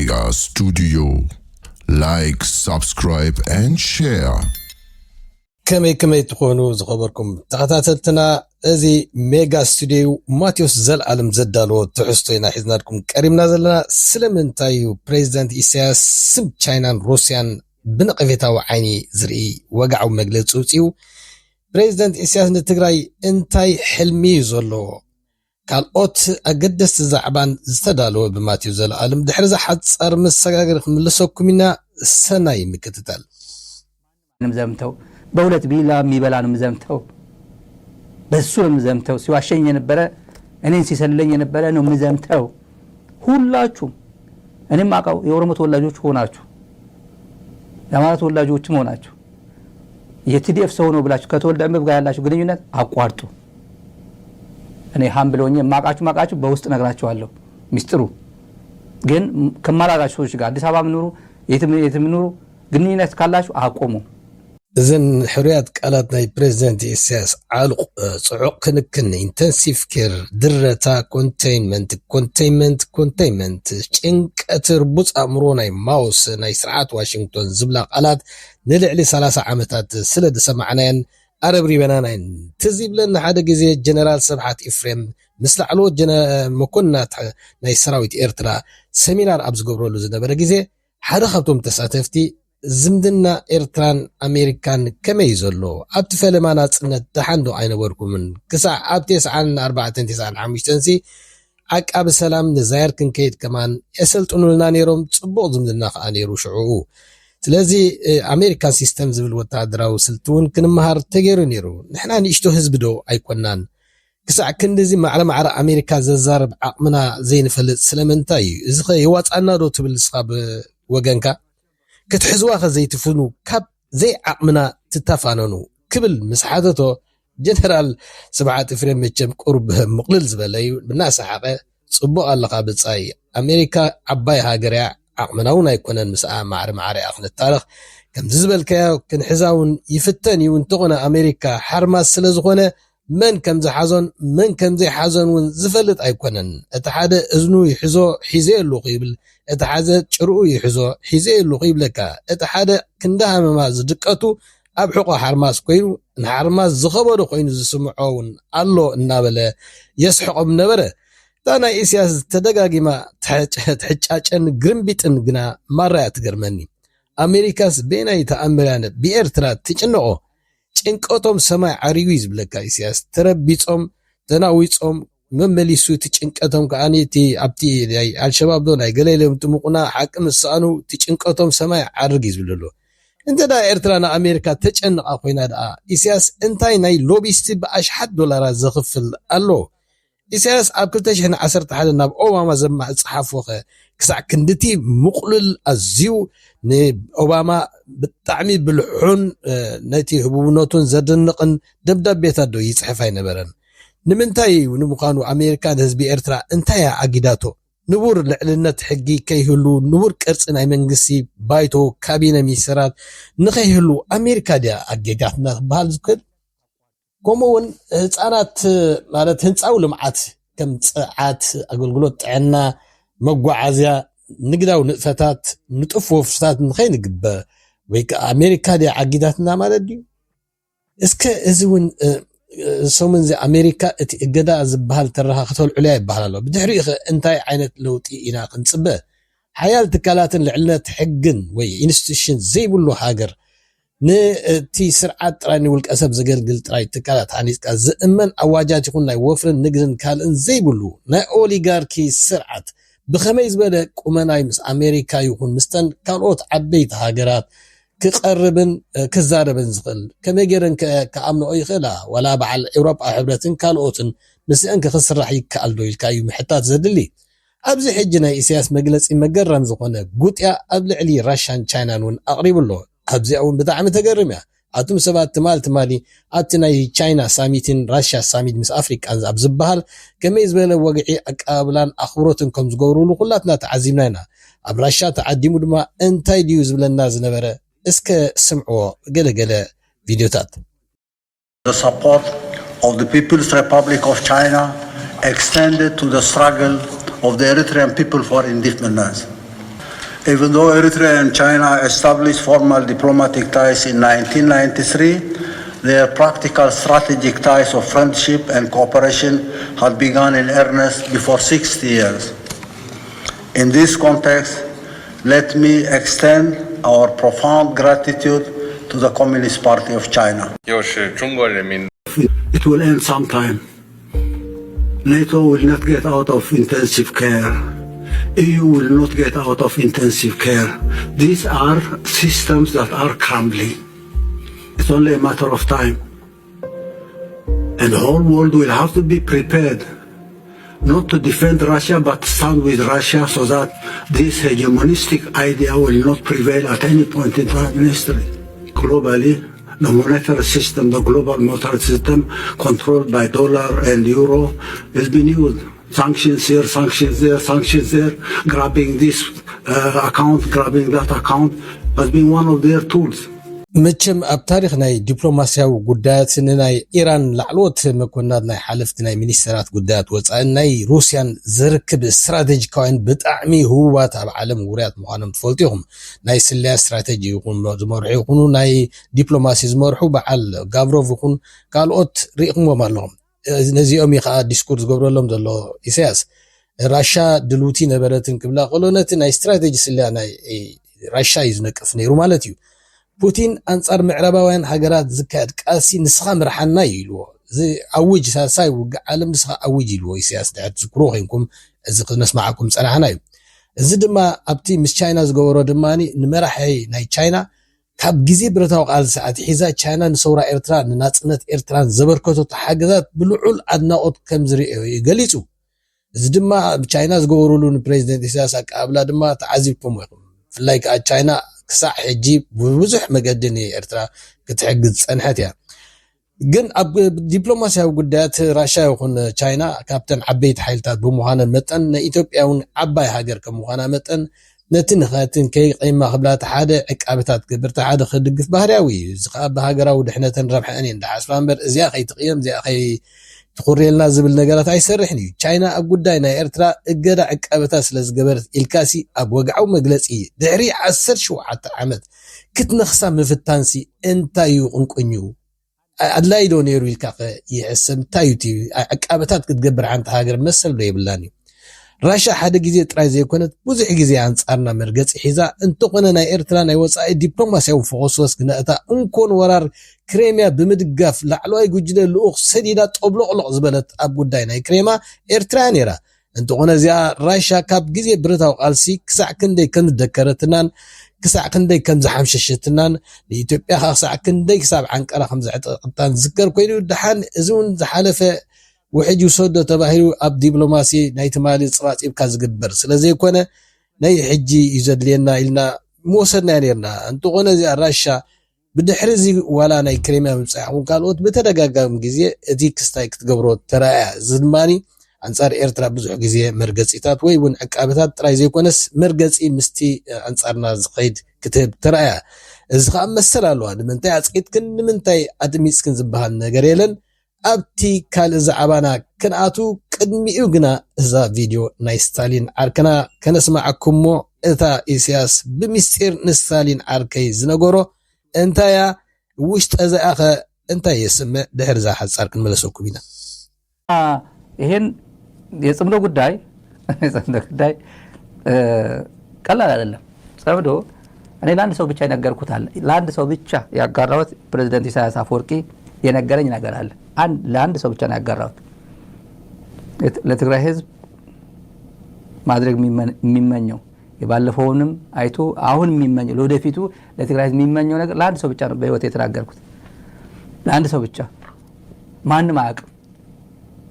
Mega Studio. Like, subscribe and share. كمي تكونوا زخبركم تغتاتلتنا ازي ميجا ستوديو ماتيوس زل عالم زدالو تحسطينا حزنا لكم كريمنا زلنا سلمنتايو بريزيدنت إسياس سم تشاينان روسيان بنقفيتاو عيني زرئي وقعو مجلس اوتيو بريزيدنت إسياس نتقراي انتاي حلمي زلو كالوت أقدس زعبان زتدالو بماتيوس زل عالم دحرز حد صار مساقر ملسوكمينا سناي مكتتال نمزمتو بولت بيلا ميبلان مزمتو بسول مزمتو ሲዋሸኝ የነበረ እኔን ሲሰለኝ የነበረ ነው መዘምተው ሁላችሁም እኔም አቀው የኦሮሞ ተወላጆች ሆናችሁ የአማራ ተወላጆችም ሆናችሁ የቲዲኤፍ ሰው ነው ብላችሁ ከተወልደ ምብ ጋር ያላችሁ ግንኙነት አቋርጡ እኔ ሃምብሎኝ ማቃችሁ በውስጥ ነግራችኋለሁ ሚስጥሩ ግን ከማላጋችሁ ሰዎች ጋር አዲስ አበባ ምኑሩ የትም ምኑሩ ግንኙነት ካላችሁ አቆሙ إذن حريات قالت ناي بريزيدنت إسياس عالق صعوق كنكن intensive care درتا containment شنك أتربط أمرو ناي ماوس ناي سرعات واشنطن زبلا قالت نلعلي 3 عامتات سلد سمعناين عرب ريبانانين تزيب لنا حدا جزي جنرال سبحات إفريم مثل علو مكنات ناي سراويت إرترا سمينار أبز قبرولو زنبرا جزي حدا خبتهم تساتفتي زمدنا إيرتران أمريكان كما يزولو أبت فلمانات نتحندو عين وركو من كسا أبتيس عن 4 عام يشتنسي عك أب السلام نزاير كنكيد كمان يسلت أنو لنا نيروم تصبو زمدنا خانيرو شعوه تلازي أمريكان سيستم زبل وتعدراو سلتون كنمهار تغيرو نيرو نحنا نيشتو هزبدو أيقونان كسا كندزي معرى أمريكا ززارب عقمنا زين فلت سلمنتاي إذا يوات أنا دو تبل سخاب وغنكا كتحزواخ زي تفنو كاب زي عقمنا تتفانونو كبل مسحاتتو جنرال 7 فريم مجم قرب مقلل زبالي بالناس حقا صبو اللقا بتصاي أمريكا عباي هاقريا عقمناونا يكونن مساء معري أخن التاريخ كم زبال كيا كنحزاون يفتني وانتغنا أمريكا حرماس سلزغونا من كم زي حازن زفلت أيكونن اتحاد ازنو يحزو حيزي اللو قيبل اتحاد شرقو يحزو حيزي اللو قيبلك اتحاد كندها مما زدقاتو أبحقو حرماس كوينو ان حرماس زخبرو كوينو زسمعون اللو النابلة يسحقو بنبرة دانا إسياس تدقاقي ما تحجاجن قرنبيتن قنا مرة تقرمني أمريكاس بينا يتأمران بإرترا تجنقو ጭንቀቶም ሰማይ ዓሪዊዝ ብለካ ኢሳያስ ተረቢጾም ተናዊጾም መመሊሱ ጭንቀቶም ከአኒቲ አብቲ አልሸባብ ዶ ናይ ገለለም ጥሙቁና ሐቅም ሰአኑ ጭንቀቶም ሰማይ ዓርጊዝ ብለሎ እንተዳ ኤርትራና አሜሪካ ተጨንቃ ኮይና ዳ ኢሳያስ እንታይ ናይ ሎቢስቲ በአሽሓት ዶላራት ዘኽፍል አሎ ኢሳያስ ኣብ 2011 ናብ ኦባማ ዘማዕ ጽሓፎኸ ክሳዕ ክንድቲ ሙቅልል ኣዝዩ ንኦባማ ብጣዕሚ ብልሑን ነቲ ህቡብነቱን ዘደንቕን ደብዳቤታት ዶ ይጽሕፍ ኣይነበረን ንምንታይ ንምዃኑ ኣሜሪካ ንህዝቢ ኤርትራ እንታይ ኣጊዳቶ ንቡር ልዕልነት ሕጊ ከይህሉ ንቡር ቅርጽ ናይ መንግስቲ ባይቶ ካቢነ ሚኒስትራት ንኸይህሉ ኣሜሪካ ዲያ ኣጌጋትና ክበሃል ዝክእል كمون هتصانات مالت هنصاو لمعات كم صعات اغلغلوت طعنا مغعازيا نغداو نفتات نطفو فستات نخين غب ويك امريكا دي عقيداتنا مالت دي اسك ازون سومن زي امريكا اتي اغدا زبحال ترها ختول عليا يبحالو بدحري انتاي عينت لوطي انا قنصبه حيال تكالاتن لعلت حقن وي انستيشن زي بلو هاجر نتي سرعات راني والكسب زغلغل تراي تكالات حنيسكا زمن اواجات يكون لاي وفرن نغزن كالن زي بلو نا اوليغاركي سرعات بخميز بدا قمناي مس امريكا يكون مستن كالوت عبيت هاجرات كقربن كزاربن زقل كميغرن كامنو يخلا ولا بعل اوروبا حبرتن كالوتن مسان كخسرح يكالدو يلكاي محتات زدلي ابزي حجنا اسياس مجلس مجرم زقونه غوطيا ابلعلي راشان تشاينانون اقرب له أبزي أول بدعم تجرمه أتوم سبات تمالي أتناي تشاينا ساميتين راشيا ساميت مس أفريقيا أبز بحال كما يزبل وقعي أقابلان أخبرتن كم زقورون وقلاتنا تعزيمنا أب راشيا تعديمو دما أنتاي ديوز بالناس نبرة إسك سمعوا قل فيديو تات. The support of the People's Republic of China extended to the struggle of the Eritrean people for independence. Even though Eritrea and China established formal diplomatic ties in 1993, their practical strategic ties of friendship and cooperation had begun in earnest before 60 years. In this context, let me extend our profound gratitude to the Communist Party of China. It will end sometime. NATO will not get out of intensive care. EU will not get out of intensive care. These are systems that are crumbling. It's only a matter of time. And the whole world will have to be prepared not to defend Russia but stand with Russia so that this hegemonistic idea will not prevail at any point in time in history. Globally, the monetary system, the global monetary system controlled by dollar and euro has been used. Sanctions here, sanctions there, sanctions there, grabbing this account, grabbing that account has been one of their tools. መቸም ኣብ ታሪክ ናይ ዲፕሎማሲያዊ ጉዳያት ናይ ኢራን ላዕሎት መኮንናት ናይ ሓለፍቲ ናይ ሚኒስትራት ጉዳያት ወፃኢ ናይ ሩስያን ዝርክብ ስትራቴጂካውን ብጣዕሚ ህቡባት ኣብ ዓለም ውርያት ምዃኖም ትፈልጡ ኢኹም ናይ ስለያ ስትራቴጂ ይኹን ዝመርሑ ይኹኑ ናይ ዲፕሎማሲ ዝመርሑ በዓል ጋብሮቭ ይኹን ካልኦት ሪኢኹምዎም ኣለኹም ነዚኦም ከዓ ዲስኩር ዝገብረሎም ዘሎ ኢሳያስ ራሻ ድልውቲ ነበረትን ክብላ ቆሎ ነቲ ናይ ስትራቴጂ ስለያ ናይ ራሻ እዩ ዝነቅፍ ነይሩ ማለት እዩ ፑቲን አንጻር ምዕራባውያን ሀገራት ዝካየድ ቃልሲ ንስኻ ምርሓና ይልዎ አውጅ ሳሳይ ውግ ዓለም ንስኻ አውጅ ይልዎ ኢሳያስ ዳት ዝክሮ ኮይንኩም እዚ ክነስማዓኩም ፀናሕና እዩ እዚ ድማ ኣብቲ ምስ ቻይና ዝገበሮ ድማኒ ንመራሒ ናይ ቻይና ካብ ግዜ ብረታው ቃል ሰዓት ሒዛ ቻይና ንሰውራ ኤርትራ ንናጽነት ኤርትራን ዘበርከቶ ተሓገዛት ብልዑል አድናቆት ከም ዝሪኦ ይገልጹ እዚ ድማ ቻይና ዝገበሩሉ ፕሬዝዳንት ኢሳያስ አቃብላ ድማ ተዓዚብኩም ይኹም ፍላይ ከ ቻይና ክሳዕ ሕጂ ብብዙሕ መገድን ኤርትራ ክትሕግዝ ፀንሐት እያ ግን ኣብ ዲፕሎማሲያዊ ጉዳያት ራሻ ይኹን ቻይና ካብተን ዓበይቲ ሓይልታት ብምዃነን መጠን ንኢትዮጵያውን ዓባይ ሃገር ከም ምዃና መጠን ነቲ ንኸትን ከይቀይማ ክብላት ሓደ ዕቃበታት ግብርታ ሓደ ክድግፍ ባህርያዊ እዚ ከዓ ብሃገራዊ ድሕነትን ረብሐን እንዳሓስባ እምበር እዚኣ ከይትቕየም እዚኣ ትኹርየልና ዝብል ነገራት ኣይሰርሕን እዩ ቻይና ኣብ ጉዳይ ናይ ኤርትራ እገዳ ዕቃበታት ስለ ዝገበረት ኢልካሲ ኣብ ወግዓዊ መግለፂ ድሕሪ 17 ዓመት ክትነኽሳ ምፍታንሲ እንታይ እዩ ቅንቅኙ ኣድላይ ዶ ነይሩ ኢልካ ይሕሰብ እንታይ እዩ ዕቃበታት ክትገብር ሓንቲ ሃገር መሰል ዶ ይብላኒ ራሻ ሓደ ግዜ ጥራይ ዘይኮነት ብዙሕ ግዜ አንጻርና መርገፂ ሒዛ እንተኾነ ናይ ኤርትራ ናይ ወፃኢ ዲፕሎማሲያዊ ፎከስ ግነታ እንኮን ወራር ክሬሚያ ብምድጋፍ ላዕለዋይ ጉጅለ ልኡኽ ሰዲዳ ጠብሎቕሎቕ ዝበለት ኣብ ጉዳይ ናይ ክሬማ ኤርትራ ነይራ እንተኾነ እዚኣ ራሻ ካብ ግዜ ብረታው ቃልሲ ክሳዕ ክንደይ ከም ዝደከረትናን ክሳዕ ክንደይ ከም ዝሓምሸሸትናን ንኢትዮጵያ ክሳዕ ክንደይ ክሳብ ዓንቀራ ከም ዘዕጠቕታን ዝዝከር ኮይኑ ድሓን እዚ እውን ዝሓለፈ ውሕጅ ውሰዶ ተባሂሉ ኣብ ዲፕሎማሲ ናይ ትማሊ ጽባጽብካ ዝግበር ስለዚ ይኮነ ናይ ሕጂ ይዘድልየና ኢልና መወሰድና ነርና እንተኾነ እዚ ራሻ ብድሕሪ እዚ ዋላ ናይ ክሬሚያ ምብጻሕውን ካልኦት በተደጋጋሚ ግዜ እቲ ክስታይ ክትገብሮ ተራእያ ዝድማኒ አንጻር ኤርትራ ብዙሕ ግዜ መርገፂታት ወይ እውን ዕቃበታት ጥራይ ዘይኮነስ መርገፂ ምስቲ አንጻርና ዝኸይድ ክትህብ ተራእያ እዚ ከዓ መሰል ኣለዋ ንምንታይ ኣፅቂትክን ንምንታይ ኣድሚፅክን ዝበሃል ነገር የለን ኣብቲ ካልእ ዛዕባና ክንኣቱ ቅድሚኡ ግና እዛ ቪድዮ ናይ ስታሊን ዓርከና ከነስማዓኩሞ እታ ኢሳያስ ብምስጢር ንስታሊን ዓርከይ ዝነገሮ እንታያ ውሽጠ እዚኣኸ እንታይ የስምዕ ድሕሪ ዛ ሓፃር ክንመለሰኩም ኢና ይሄን የጽምዶ ጉዳይ ቀላል አይደለም ጽምዶ እኔ ለአንድ ሰው ብቻ የነገርኩት አለ ለአንድ ሰው ብቻ ያጋራሁት ፕሬዝዳንት ኢሳያስ አፈወርቂ የነገረኝ ነገር አለ ለአንድ ሰው ብቻ ነው ያጋራሁት ለትግራይ ህዝብ ማድረግ የሚመኘው የባለፈውንም አይቶ አሁን የሚመኘው ለወደፊቱ ለትግራይ ህዝብ የሚመኘው ነገር ለአንድ ሰው ብቻ ነው በህይወት የተናገርኩት ለአንድ ሰው ብቻ ማንንም አያውቅም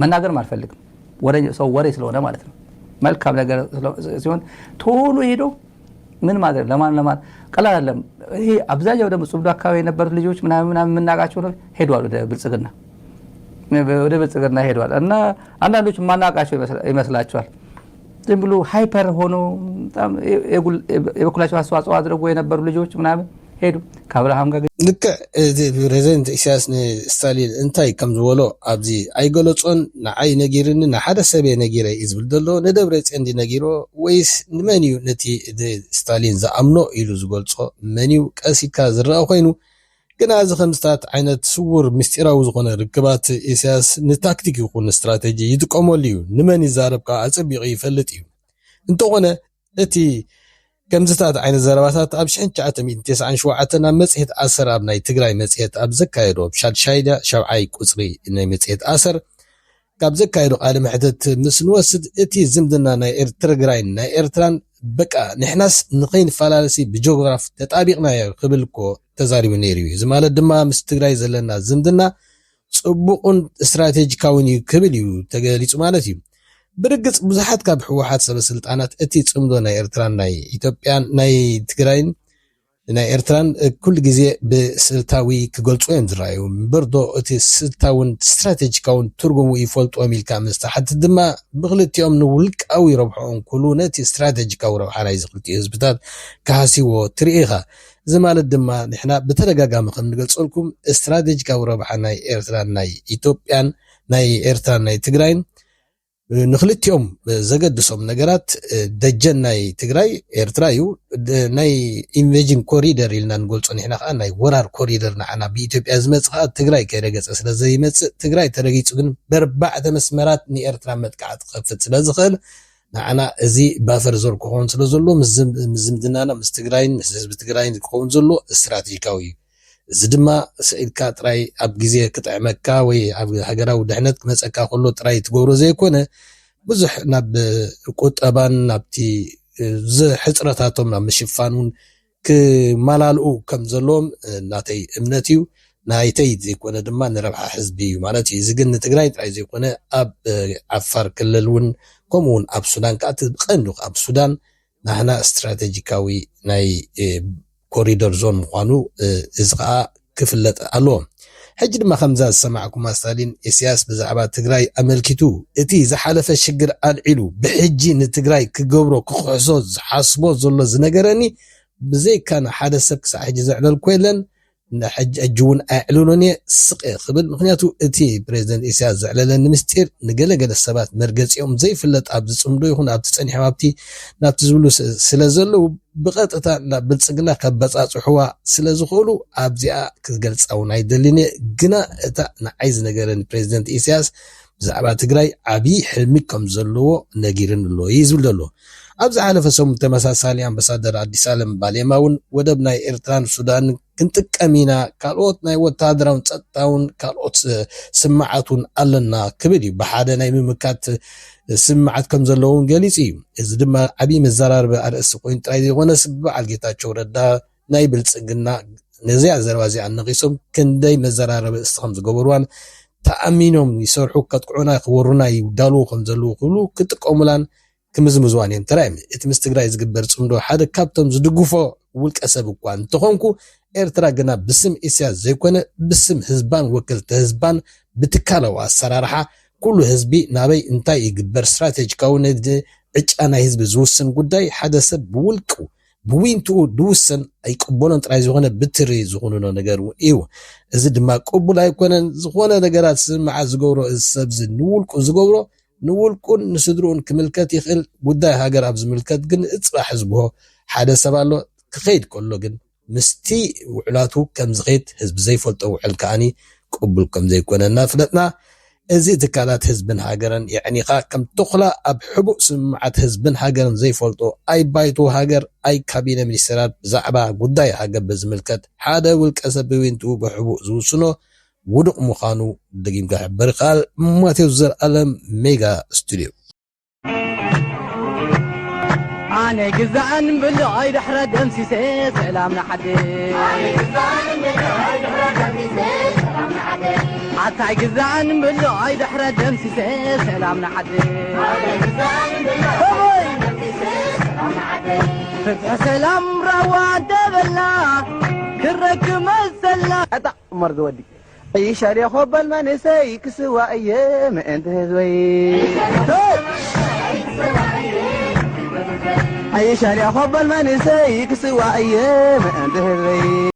መናገርም አልፈልግም ወሬ ስለሆነ ማለት ነው መልካም ነገር ሲሆን ቶሎ ሄዶ ምን ማድረግ ለማን ቀላል አይደለም ይሄ አብዛኛው ደግሞ ጽምዶ አካባቢ የነበሩት ልጆች ምናምን የምናቃቸው ነው ሄዷል ወደ ብልጽግና ሄዷል እና አንዳንዶች ማናቃቸው ይመስላቸዋል ዝም ብሎ ሃይፐር ሆኖ በጣም የበኩላቸው አስተዋጽኦ አድርጎ የነበሩ ልጆች ምናምን ሄዱ ከአብርሃም ጋር ልክ ፕሬዚደንት ኢሳያስ ስታሊን እንታይ ከም ዝበሎ ኣብዚ ኣይገለፆን ንዓይ ነጊርኒ ንሓደ ሰብ ነጊረ እዩ ዝብል ዘሎ ንደብረፅዮን ነጊሮ ወይስ ንመን እዩ ነቲ ስታሊን ዝኣምኖ ኢሉ ዝገልፆ መን እዩ ቀሲካ ዝረአ ኮይኑ ግና እዚ ከምዝታት ዓይነት ስውር ምስጢራዊ ዝኾነ ርክባት ኢሳያስ ንታክቲክ ይኹን ስትራቴጂ ይጥቀመሉ እዩ ንመን ይዛረብካ ኣፀቢቑ ይፈልጥ እዩ እንተኾነ እቲ ከምዝታት ዓይነት ዘረባታት ኣብ 1997 ናብ መጽሔት ኣሰር ኣብ ናይ ትግራይ መጽሔት ኣብ ዘካየዶ ሻድሻይዳ 7ይ ቁጽሪ ናይ መጽሔት ኣሰር ካብ ዘካየዶ ቃለ መሕተት ምስ ንወስድ እቲ ዝምድና ናይ ትግራይን ናይ ኤርትራን በቃ ንሕናስ ንኸይንፈላለሲ ብጂኦግራፊ ተጣቢቕናዮ ክብል እኮ ተዛሪቡ ነይሩ እዩ። እዚ ማለት ድማ ምስ ትግራይ ዘለና ዝምድና ጽቡቕን ስትራቴጂካውን እዩ ክብል እዩ ተገሊጹ ማለት እዩ። ብርግጽ ብዙሓት ካብ ሕወሓት ሰበስልጣናት እቲ ጽምዶ ናይ ኤርትራን ናይ ኢትዮጵያን ናይ ትግራይን ናይ ኤርትራን ኩሉ ግዜ ብስልታዊ ክገልጹ እዮም ዝረኣዩ እምበርዶ እቲ ስልታውን ስትራቴጂካውን ትርጉሙ ይፈልጦም ኢልካ ምስተሓት ድማ ብክልቲኦም ንውልቃዊ ረብሖም ኩሉ ነቲ ስትራቴጂካዊ ረብሓ ናይ ዝኽልቲኡ ህዝብታት ካሃሲዎ ትርኢኻ። እዚ ማለት ድማ ንሕና ብተደጋጋሚ ከም ንገልጸልኩም ስትራቴጂካዊ ረብሓ ናይ ኤርትራን ናይ ኢትዮጵያን ናይ ኤርትራን ናይ ትግራይን ንክልቲኦም ዘገድሶም ነገራት ደጀን ናይ ትግራይ ኤርትራ እዩ ናይ ኢንቬጅን ኮሪደር ኢልና ንገልጾ ንሕና ከዓ ናይ ወራር ኮሪደር ንዓና ብኢትዮጵያ ዝመጽእ ከዓ ትግራይ ከይረገጸ ስለዘይመጽእ ትግራይ ተረጊጹ ግን በርባዕተ መስመራት ንኤርትራ መጥቃዕቲ ክኸፍት ስለዝኽእል ንዓና እዚ ባፈር ዘር ክኸውን ስለ ዘሎ ምስ ዝምድናና ምስ ትግራይን ምስ ህዝቢ ትግራይን ክኸውን ዘሎ ስትራቴጂካዊ እዩ። እዚ ድማ ስኢልካ ጥራይ ኣብ ግዜ ክጥዕመካ ወይ ኣብ ሃገራዊ ድሕነት ክመፀካ ከሎ ጥራይ ትገብሮ ዘይኮነ ብዙሕ ናብ ቁጠባን ናብቲ ሕፅረታቶም ናብ ምሽፋን እውን ክመላልኡ ከም ዘለዎም ናተይ እምነት እዩ። ናይተይ ዘይኮነ ድማ ንረብሓ ህዝቢ እዩ ማለት እዩ። እዚ ግን ንትግራይ ጥራይ ዘይኮነ ኣብ ዓፋር ክልል እውን ከምኡ እውን ኣብ ሱዳን ከዓ ቀንዲ ኣብ ሱዳን ናህና ስትራቴጂካዊ ናይ ኮሪደር ዞን ምዃኑ እዚ ከዓ ክፍለጥ ኣለዎ። ሕጂ ድማ ከምዛ ዝሰማዕኩም ስታሊን ኢሳያስ ብዛዕባ ትግራይ ኣመልኪቱ እቲ ዝሓለፈ ሽግር ኣልዒሉ ብሕጂ ንትግራይ ክገብሮ ክክሕሶ ዝሓስቦ ዘሎ ዝነገረኒ ብዘይካ ሓደ ሰብ ክሳዕ ሕጂ ዘዕለል ኮይለን ሕጂ እውን ኣዕልሎን ስቕ ክብል ምክንያቱ እቲ ፕሬዚደንት ኢሳያስ ዘዕለለኒ ምስጢር ንገለገለ ሰባት መርገፂኦም ዘይፍለጥ ኣብ ዝፅምዶ ይኹን ኣብቲ ፀኒሖም ናብቲ ዝብሉ ስለ ዘለው ብቐጥታ ናብ ብልፅግና ከበፃፅሕዋ ስለ ዝኽእሉ ኣብዚኣ ክገልፃ እውን ኣይደልን ግና እታ ንዓይ ዝነገረኒ ፕሬዚደንት ኢሳያስ ብዛዕባ ትግራይ ዓብዪ ሕልሚ ከም ዘለዎ ነጊርን ኣሎ እዩ ዝብል ዘሎ። ኣብ ዝሓለፈ ሰሙን ተመሳሳሊ ኣምባሳደር ኣዲስ ኣለም ባሌማ እውን ወደብ ናይ ኤርትራን ሱዳን ክንጥቀም ኢና ካልኦት ናይ ወታደራውን ፀጥታውን ካልኦት ስምዓቱን ኣለና ክብል እዩ። ብሓደ ናይ ምምካት ስምዓት ከም ዘለውን ገሊፅ እዩ። እዚ ድማ ዓብዪ መዘራርቢ ኣርእስቲ ኮይኑ ጥራይ ዘይኮነስ በዓል ጌታቸው ረዳ ናይ ብልፅግና ነዚኣ ዘረባ እዚኣ ነቂሶም ክንደይ መዘራረቢ እስቲ ከም ዝገበርዋን ተኣሚኖም ይሰርሑ ከጥቅዑና ክወሩና ይዳልዉ ከም ዘለዉ ኩሉ ክጥቀሙላን ክምዝምዝዋን እዮም ተራእዮም። እቲ ምስ ትግራይ ዝግበር ፅምዶ ሓደ ካብቶም ዝድግፎ ውልቀ ሰብ እኳ እንተኾንኩ ኤርትራ ግና ብስም ኢሳያስ ዘይኮነ ብስም ህዝባን ወክልቲ ህዝባን ብትካላዊ ኣሰራርሓ ኩሉ ህዝቢ ናበይ እንታይ ይግበር ስትራቴጂካዊ ዕጫ ናይ ህዝቢ ዝውስን ጉዳይ ሓደ ሰብ ብውልቁ ብዊንትኡ ድውስን ኣይቅበሎን ጥራይ ዝኾነ ብትሪ ዝኾኑኖ ነገር እዩ። እዚ ድማ ቅቡል ኣይኮነን። ዝኾነ ነገራት ስምዓት ዝገብሮ እዚ ሰብ ንውልቁ ዝገብሮ ንውልቁን ንስድሩን ክምልከት ይኽእል ጉዳይ ሃገር ኣብ ዝምልከት ግን እፅባሕ ዝብሆ ሓደ ሰብ ኣሎ ክኸይድ ከሎ ግን ምስቲ ውዕላቱ ከም ዝኸይድ ህዝቢ ዘይፈልጦ ውዕል ከዓኒ ቅቡል ከም ዘይኮነና ፍለጥና እዚ ትካላት ህዝብን ሃገርን ይዕኒኻ ከም ተኽላ ኣብ ሕቡእ ስምዓት ህዝብን ሃገርን ዘይፈልጦ ኣይ ባይቶ ሃገር ኣይ ካቢነ ሚኒስትራት ብዛዕባ ጉዳይ ሃገር ብዝምልከት ሓደ ውልቀ ሰብ ብዊንትኡ ብሕቡእ ዝውስኖ ውድቕ ምዃኑ ደጊምካ ሕበር ይኽእል። ማቴዎስ ዘለኣለም ሜጋ ስቱድዮ أنا جزعان بالعيد حرد أمسي سلامنا حدي عطا جزعان بالعيد حرد أمسي سلامنا حدي فتح سلام رواد دبلا كرك مسلا أتا مرض ودي أي شاري خب المنسي كسوا أيام أنت هزوي أي شارع خب المنسي كسوا أيام أنت هذي